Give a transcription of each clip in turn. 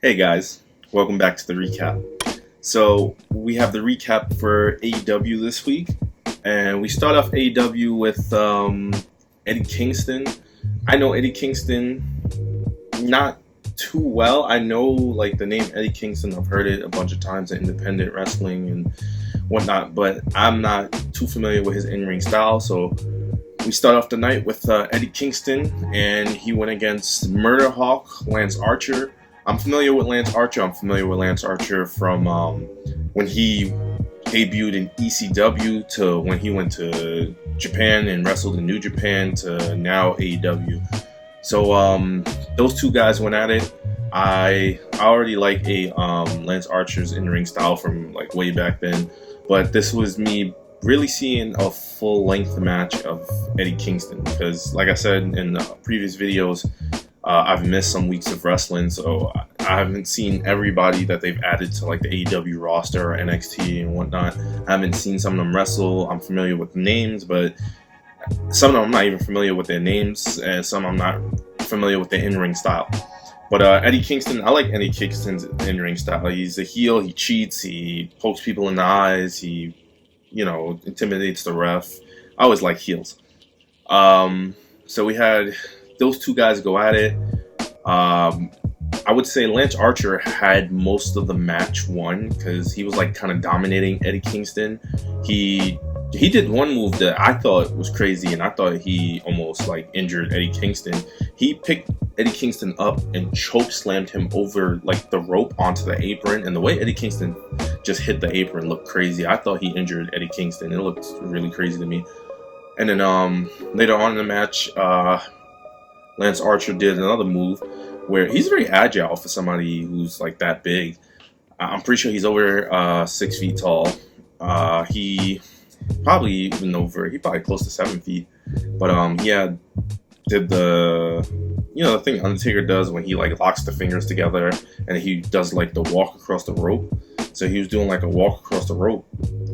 Hey guys, welcome back to the recap. So we have the recap for AEW this week, and we start off AEW with Eddie Kingston. I know Eddie Kingston not too well. I know like the name Eddie Kingston. I've heard it a bunch of times in independent wrestling and whatnot, but I'm not too familiar with his in-ring style. So we start off the night with Eddie Kingston, and he went against Murder Hawk, Lance Archer. I'm familiar with Lance Archer. I'm familiar with Lance Archer from when he debuted in ECW to when he went to Japan and wrestled in New Japan to now AEW. So those two guys went at it. I already like Lance Archer's in-ring style from like way back then, but this was me really seeing a full-length match of Eddie Kingston because, like I said in the previous videos, I've missed some weeks of wrestling, so I haven't seen everybody that they've added to like the AEW roster or NXT and whatnot. I haven't seen some of them wrestle. I'm familiar with the names, but some of them I'm not even familiar with their names, and some I'm not familiar with their in-ring style. But Eddie Kingston, I like Eddie Kingston's in-ring style. He's a heel. He cheats. He pokes people in the eyes. He, intimidates the ref. I always like heels. So we had those two guys go at it. I would say Lance Archer had most of the match won because he was like kind of dominating Eddie Kingston. He did one move that I thought was crazy, and I thought he almost like injured Eddie Kingston. He picked Eddie Kingston up and choke slammed him over like the rope onto the apron, and the way Eddie Kingston just hit the apron looked crazy. I thought he injured Eddie Kingston. It looked really crazy to me. And then later on in the match, Lance Archer did another move where he's very agile for somebody who's like that big. I'm pretty sure he's over 6 feet tall. He probably close to 7 feet. But did the thing Undertaker does when he like locks the fingers together and he does like the walk across the rope. So he was doing like a walk across the rope,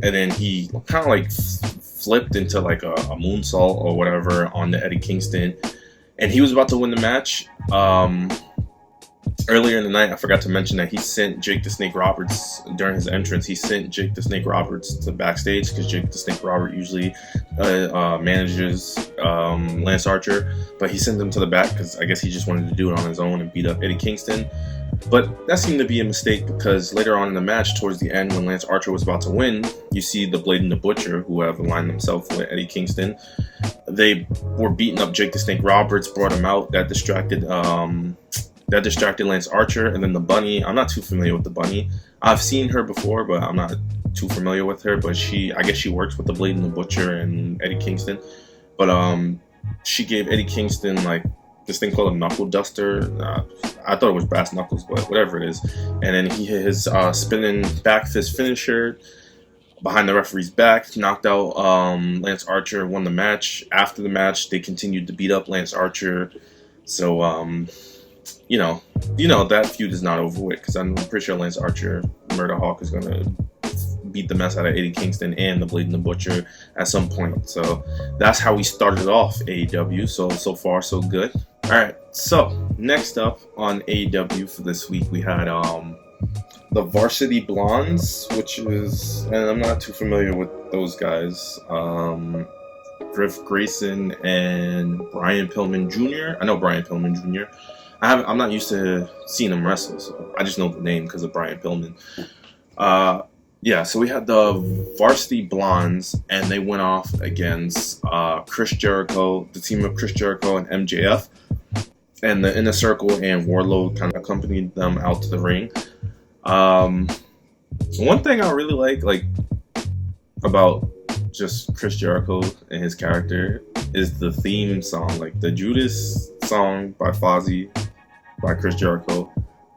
and then he kind of like flipped into like a moonsault or whatever on the Eddie Kingston. And he was about to win the match. Earlier in the night, I forgot to mention that he sent Jake the Snake Roberts during his entrance. He sent Jake the Snake Roberts to backstage because Jake the Snake Robert usually manages Lance Archer. But he sent him to the back because I guess he just wanted to do it on his own and beat up Eddie Kingston. But that seemed to be a mistake because later on in the match, towards the end, when Lance Archer was about to win, you see the Blade and the Butcher, who have aligned themselves with Eddie Kingston. They were beating up Jake the Snake Roberts, brought him out. That distracted Lance Archer. And then the Bunny, I'm not too familiar with the Bunny. I've seen her before, but I'm not too familiar with her. But I guess she works with the Blade and the Butcher and Eddie Kingston. But she gave Eddie Kingston like this thing called a knuckle duster. I thought it was brass knuckles, but whatever it is. And then he hit his spinning back fist finisher behind the referee's back, knocked out Lance Archer, won the match. After the match, they continued to beat up Lance Archer. So, that feud is not over with because I'm pretty sure Lance Archer, Murder Hawk, is going to beat the mess out of Eddie Kingston and the Blade and the Butcher at some point. So that's how we started off AEW. So far, so good. All right. So next up on AEW for this week, we had the Varsity Blondes, which is, and I'm not too familiar with those guys. Griff Grayson and Brian Pillman Jr. I know Brian Pillman Jr. I'm not used to seeing him wrestle, so I just know the name because of Brian Pillman. So we had the Varsity Blondes, and they went off against Chris Jericho, the team of Chris Jericho and MJF, and the Inner Circle and Warlord kind of accompanied them out to the ring. One thing I really like about just Chris Jericho and his character is the theme song, like the Judas song by Fozzy, by Chris Jericho.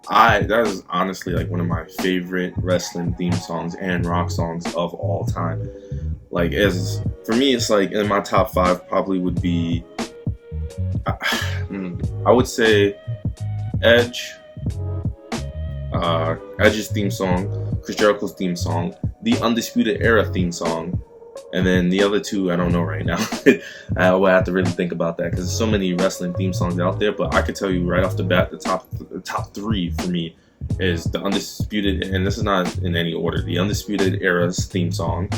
That is honestly like one of my favorite wrestling theme songs and rock songs of all time. Like, for me, it's like in my top 5 probably would be, I would say Edge's theme song, Chris Jericho's theme song, the Undisputed Era theme song, and then the other two I don't know right now. I will have to really think about that because there's so many wrestling theme songs out there. But I could tell you right off the bat, the top 3 for me is the Undisputed, and this is not in any order, the Undisputed Era's theme song,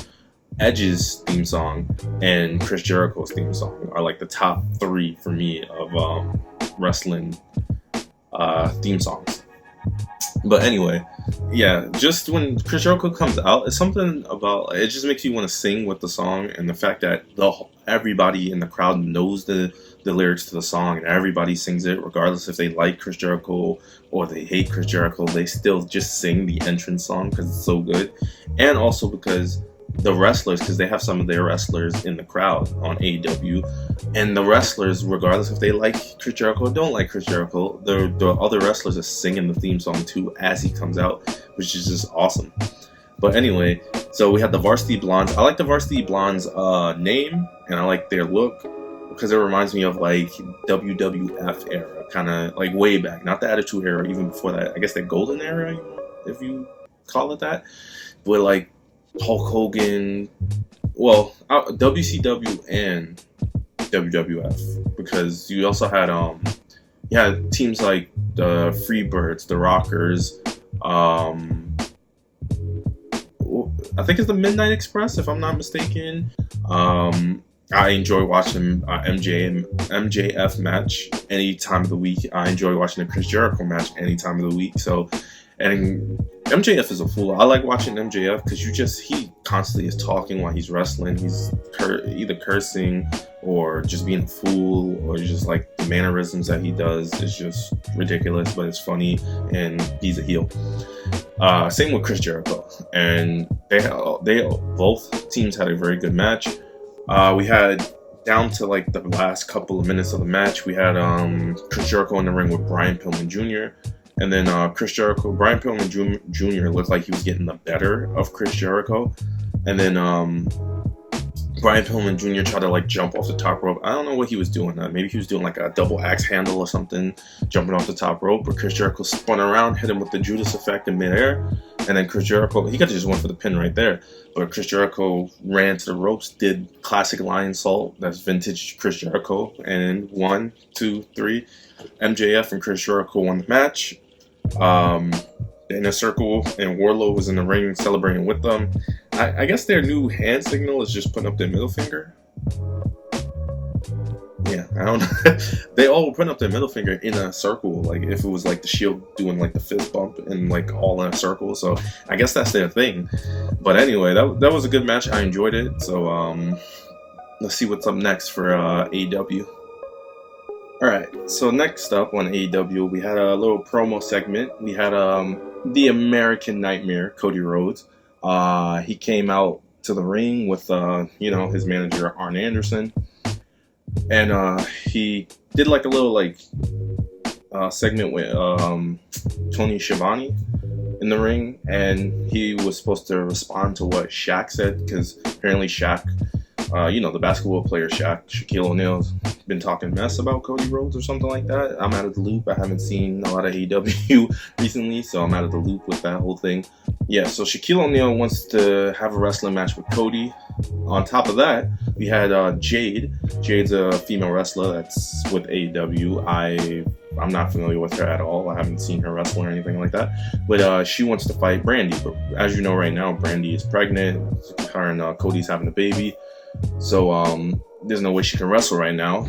Edge's theme song, and Chris Jericho's theme song are like the top 3 for me of wrestling theme songs. But anyway, yeah, just when Chris Jericho comes out, it's something about it just makes you want to sing with the song, and the fact that everybody in the crowd knows the lyrics to the song, and everybody sings it regardless if they like Chris Jericho or they hate Chris Jericho. They still just sing the entrance song because it's so good, and also because the wrestlers, because they have some of their wrestlers in the crowd on AEW, and the wrestlers, regardless if they like Chris Jericho or don't like Chris Jericho, the other wrestlers are singing the theme song too as he comes out, which is just awesome. But anyway, so we have the Varsity Blondes. I like the Varsity Blondes name, and I like their look because it reminds me of like WWF era, kind of like way back, not the Attitude Era, even before that. I guess the Golden Era, if you call it that, but like Hulk Hogan, well, WCW and WWF, because you also had teams like the Freebirds, the Rockers, I think it's the Midnight Express, if I'm not mistaken. I enjoy watching MJF match any time of the week. I enjoy watching the Chris Jericho match any time of the week. So, and MJF is a fool. I like watching MJF because he constantly is talking while he's wrestling. He's either cursing or just being a fool, or just like the mannerisms that he does is just ridiculous, but it's funny, and he's a heel. Same with Chris Jericho, and they both teams had a very good match. We had down to like the last couple of minutes of the match, we had Chris Jericho in the ring with Brian Pillman Jr. And then Brian Pillman Jr. looked like he was getting the better of Chris Jericho. And then Brian Pillman Jr. tried to like jump off the top rope. I don't know what he was doing. Maybe he was doing like a double axe handle or something, jumping off the top rope. But Chris Jericho spun around, hit him with the Judas effect in midair. And then Chris Jericho, he could have just went for the pin right there. But Chris Jericho ran to the ropes, did classic lion salt. That's vintage Chris Jericho. And 1, 2, 3. MJF and Chris Jericho won the match. In a circle, and Wardlow was in the ring celebrating with them. I guess their new hand signal is just putting up their middle finger. Yeah, I don't know. They all put up their middle finger in a circle, like if it was like the Shield doing like the fist bump and like all in a circle. So I guess that's their thing. But anyway, that was a good match. I enjoyed it. So let's see what's up next for AEW. Alright, so next up on AEW, we had a little promo segment. We had the American Nightmare, Cody Rhodes. He came out to the ring with his manager Arn Anderson, and he did like a little segment with Tony Schiavone in the ring, and he was supposed to respond to what Shaq said, because apparently Shaq, the basketball player Shaquille O'Neal's been talking mess about Cody Rhodes or something like that. I'm out of the loop. I haven't seen a lot of AEW recently, so I'm out of the loop with that whole thing. Yeah, so Shaquille O'Neal wants to have a wrestling match with Cody. On top of that, we had Jade. Jade's a female wrestler that's with AEW. I'm not familiar with her at all. I haven't seen her wrestle or anything like that. But she wants to fight Brandy. But as you know right now, Brandy is pregnant. Her and Cody's having a baby. So there's no way she can wrestle right now.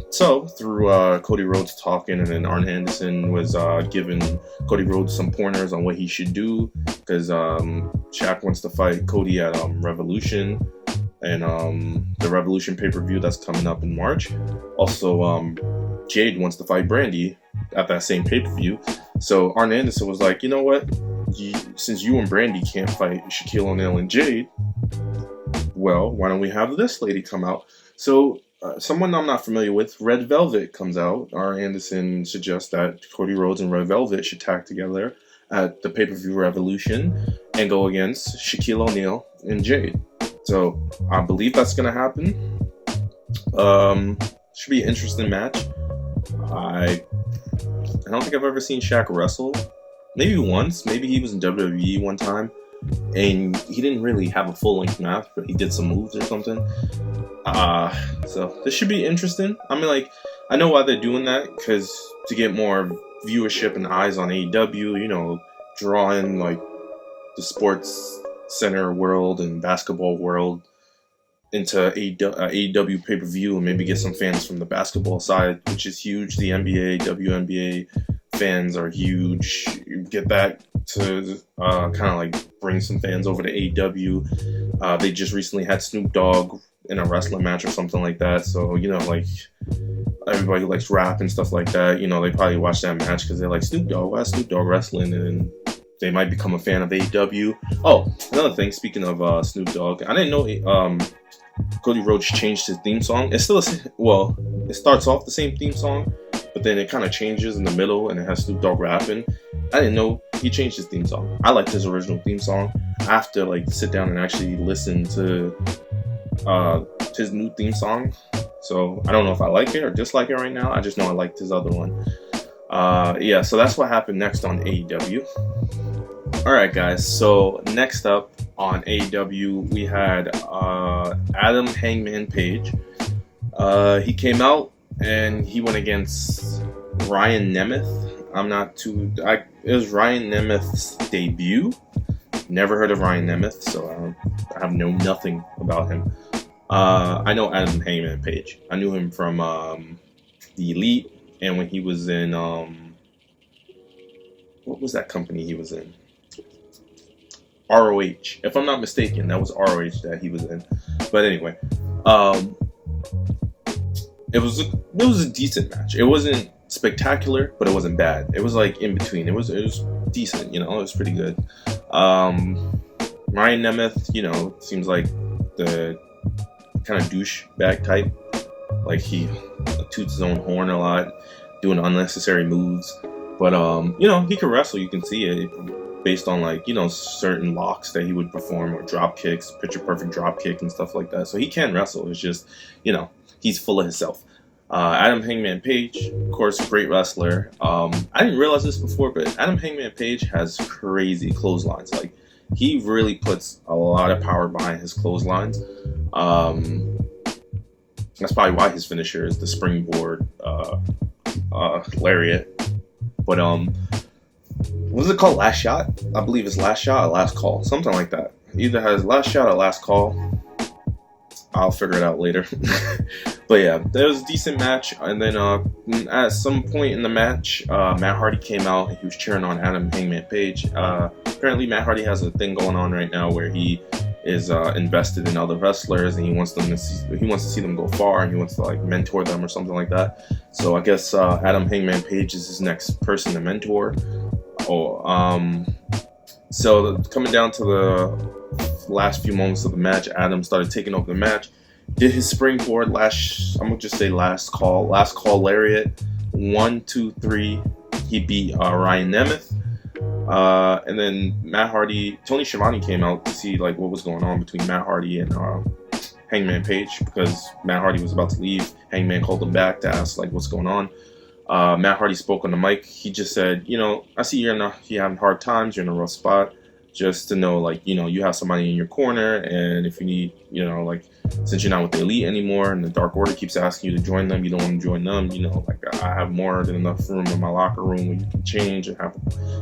So through Cody Rhodes talking, and then Arn Anderson was giving Cody Rhodes some pointers on what he should do, because Shaq wants to fight Cody at Revolution, and the Revolution pay-per-view that's coming up in March. Also, Jade wants to fight Brandy at that same pay-per-view. So Arn Anderson was like, you know what? Since you and Brandy can't fight Shaquille O'Neal and Jade, well, why don't we have this lady come out? So someone I'm not familiar with, Red Velvet, comes out. Arn Anderson suggests that Cody Rhodes and Red Velvet should tag together at the pay-per-view Revolution and go against Shaquille O'Neal and Jade. So I believe that's going to happen. Should be an interesting match. I don't think I've ever seen Shaq wrestle. Maybe once. Maybe he was in WWE one time, and he didn't really have a full-length match, but he did some moves or something. So this should be interesting. I mean, I know why they're doing that, because to get more viewership and eyes on AEW, drawing like the sports center world and basketball world into AEW pay-per-view and maybe get some fans from the basketball side, which is huge. The NBA, WNBA fans are huge. Get back to kind of like bring some fans over to AEW. They just recently had Snoop Dogg in a wrestling match or something like that. So, like everybody who likes rap and stuff like that, they probably watch that match because they're like, Snoop Dogg, why is Snoop Dogg wrestling? And they might become a fan of AEW. Oh, another thing, speaking of Snoop Dogg, I didn't know Cody Rhodes changed his theme song. It's still it starts off the same theme song, but then it kind of changes in the middle and it has Snoop Dogg rapping. I didn't know he changed his theme song. I liked his original theme song. I have to sit down and actually listen to his new theme song. So I don't know if I like it or dislike it right now. I just know I liked his other one. So that's what happened next on AEW. Alright guys, so next up on AEW we had Adam Hangman Page. He came out and he went against Ryan Nemeth. It was Ryan Nemeth's debut. Never heard of Ryan Nemeth, so I have known nothing about him. I know Adam Hangman Page. I knew him from the Elite and when he was in what was that company he was in? ROH. If I'm not mistaken, that was ROH that he was in. But anyway, it was a decent match. It wasn't spectacular, but it wasn't bad. It was like in between. It was decent. It was pretty good. Ryan Nemeth, seems like the kind of douchebag type. Like he toots his own horn a lot, doing unnecessary moves. But he can wrestle. You can see it based on certain locks that he would perform or drop kicks, picture perfect drop kick and stuff like that. So he can wrestle. It's just he's full of himself. Adam Hangman Page, of course, great wrestler. I didn't realize this before, but Adam Hangman Page has crazy clotheslines. Like he really puts a lot of power behind his clotheslines. That's probably why his finisher is the springboard lariat. But what is it called? Last shot? I believe it's last shot or last call, something like that. Either has last shot or last call. I'll figure it out later. But yeah, there was a decent match. And then at some point in the match, Matt Hardy came out and he was cheering on Adam Hangman Page. Apparently Matt Hardy has a thing going on right now where he is invested in other wrestlers and he wants to see them go far and he wants to mentor them or something like that. So I guess Adam Hangman Page is his next person to mentor. So coming down to the last few moments of the match, Adam started taking over the match, did his springboard last call lariat, 1, 2, 3. He beat Ryan Nemeth. And then Tony Schiavone came out to see what was going on between Matt Hardy and Hangman Page because Matt Hardy was about to leave. Hangman called him back to ask what's going on. Matt Hardy spoke on the mic. He just said, I see you're having hard times. You're in a rough spot. Just to know, you have somebody in your corner, and if you need, since you're not with the Elite anymore, and the Dark Order keeps asking you to join them, you don't want to join them. I have more than enough room in my locker room where you can change and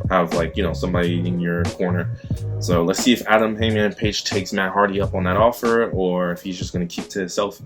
have somebody in your corner. So let's see if Adam Hangman Page takes Matt Hardy up on that offer, or if he's just going to keep to himself.